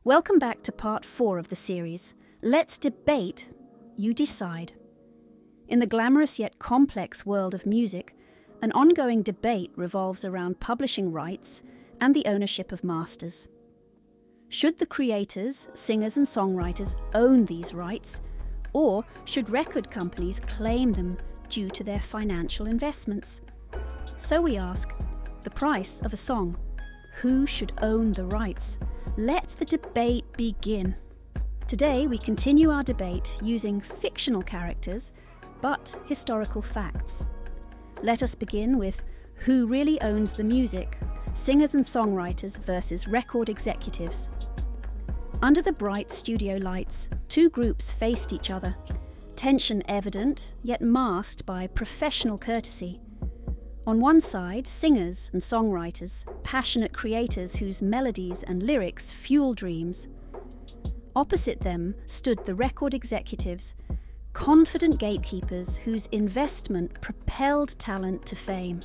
Welcome back to part 4 of the series. Let's debate, you decide. In the glamorous yet complex world of music, an ongoing debate revolves around publishing rights and the ownership of masters. Should the creators, singers and songwriters own these rights, or should record companies claim them due to their financial investments? So we ask, the price of a song. Who should own the rights? Let the debate begin. Today we continue our debate using fictional characters, but historical facts. Let us begin with who really owns the music, singers and songwriters versus record executives. Under the bright studio lights, two groups faced each other, tension evident, yet masked by professional courtesy. On one side, singers and songwriters, passionate creators whose melodies and lyrics fuel dreams. Opposite them stood the record executives, confident gatekeepers whose investment propelled talent to fame.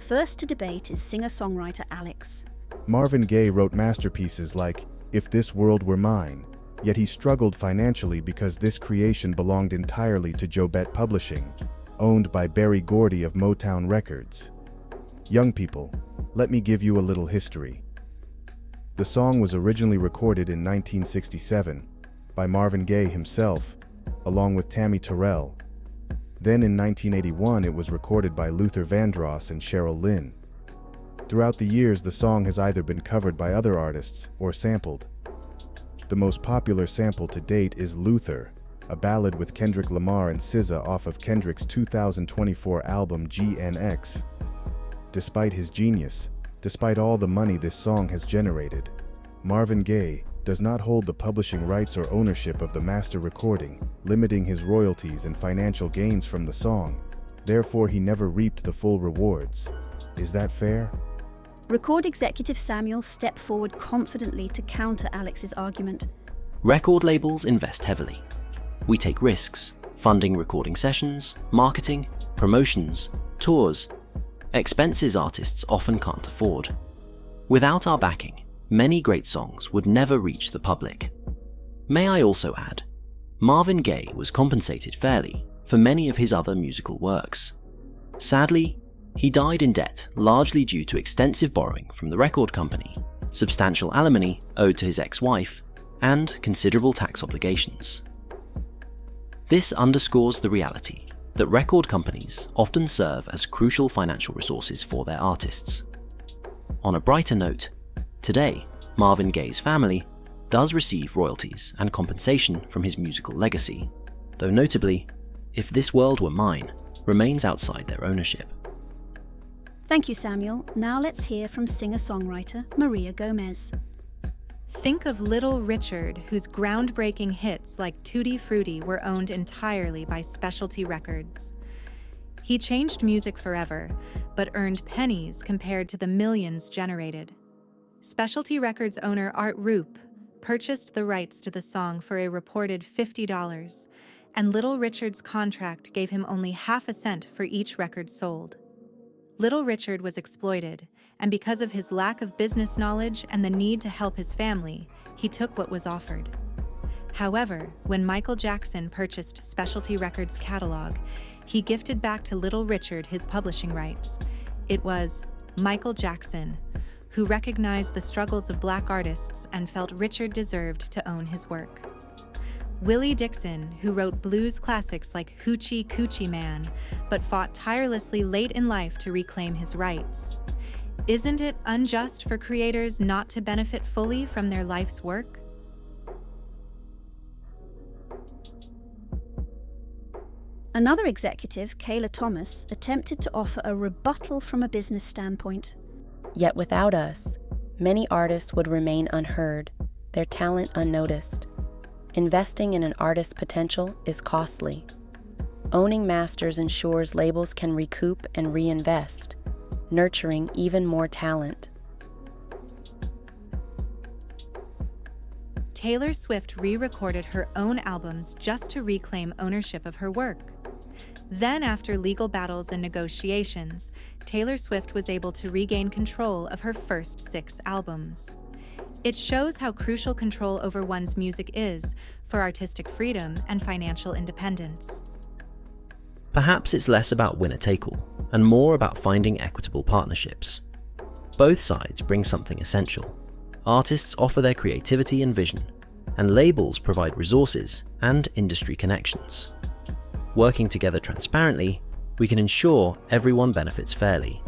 First to debate is singer-songwriter Alex. Marvin Gaye wrote masterpieces like If This World Were Mine, yet he struggled financially because this creation belonged entirely to Jobet Publishing, owned by Berry Gordy of Motown Records. Young people, let me give you a little history. The song was originally recorded in 1967 by Marvin Gaye himself, along with Tammy Terrell. Then in 1981 it was recorded by Luther Vandross and Cheryl Lynn. Throughout the years the song has either been covered by other artists or sampled. The most popular sample to date is Luther, a ballad with Kendrick Lamar and SZA off of Kendrick's 2024 album GNX. Despite his genius, despite all the money this song has generated, Marvin Gaye does not hold the publishing rights or ownership of the master recording, limiting his royalties and financial gains from the song. Therefore, he never reaped the full rewards. Is that fair? Record executive Samuel stepped forward confidently to counter Alex's argument. Record labels invest heavily. We take risks, funding recording sessions, marketing, promotions, tours, expenses artists often can't afford. Without our backing, many great songs would never reach the public. May I also add, Marvin Gaye was compensated fairly for many of his other musical works. Sadly, he died in debt largely due to extensive borrowing from the record company, substantial alimony owed to his ex-wife, and considerable tax obligations. This underscores the reality that record companies often serve as crucial financial resources for their artists. On a brighter note, today, Marvin Gaye's family does receive royalties and compensation from his musical legacy, though notably, If This World Were Mine remains outside their ownership. Thank you, Samuel. Now let's hear from singer-songwriter Maria Gomez. Think of Little Richard, whose groundbreaking hits like Tutti Frutti were owned entirely by Specialty Records. He changed music forever, but earned pennies compared to the millions generated. Specialty Records owner Art Roop purchased the rights to the song for a reported $50, and Little Richard's contract gave him only half a cent for each record sold. Little Richard was exploited, and because of his lack of business knowledge and the need to help his family, he took what was offered. However, when Michael Jackson purchased Specialty Records' catalog, he gifted back to Little Richard his publishing rights. It was Michael Jackson who recognized the struggles of Black artists and felt Richard deserved to own his work. Willie Dixon, who wrote blues classics like Hoochie Coochie Man, but fought tirelessly late in life to reclaim his rights. Isn't it unjust for creators not to benefit fully from their life's work? Another executive, Kayla Thomas, attempted to offer a rebuttal from a business standpoint. Yet without us, many artists would remain unheard, their talent unnoticed. Investing in an artist's potential is costly. Owning masters ensures labels can recoup and reinvest, nurturing even more talent. Taylor Swift re-recorded her own albums just to reclaim ownership of her work. Then, after legal battles and negotiations, Taylor Swift was able to regain control of her first 6 albums. It shows how crucial control over one's music is for artistic freedom and financial independence. Perhaps it's less about winner-take-all and more about finding equitable partnerships. Both sides bring something essential. Artists offer their creativity and vision, and labels provide resources and industry connections. Working together transparently, we can ensure everyone benefits fairly.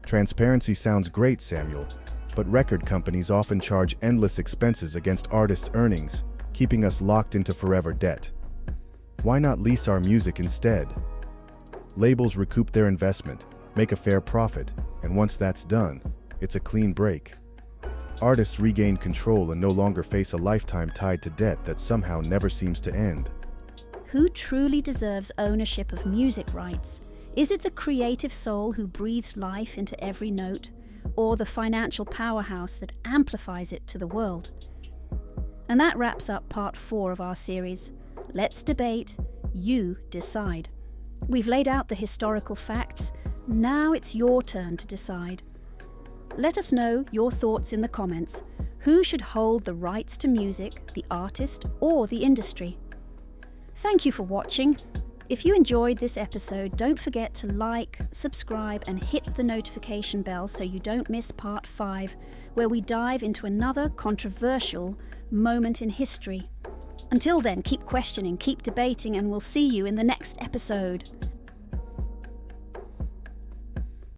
Transparency sounds great, Samuel, but record companies often charge endless expenses against artists' earnings, keeping us locked into forever debt. Why not lease our music instead? Labels recoup their investment, make a fair profit, and once that's done, it's a clean break. Artists regain control and no longer face a lifetime tied to debt that somehow never seems to end. Who truly deserves ownership of music rights? Is it the creative soul who breathes life into every note, or the financial powerhouse that amplifies it to the world? And that wraps up part 4 of our series. Let's debate, you decide. We've laid out the historical facts. Now it's your turn to decide. Let us know your thoughts in the comments. Who should hold the rights to music, the artist or the industry? Thank you for watching. If you enjoyed this episode, don't forget to like, subscribe and hit the notification bell so you don't miss part 5, where we dive into another controversial moment in history. Until then, keep questioning, keep debating, and we'll see you in the next episode.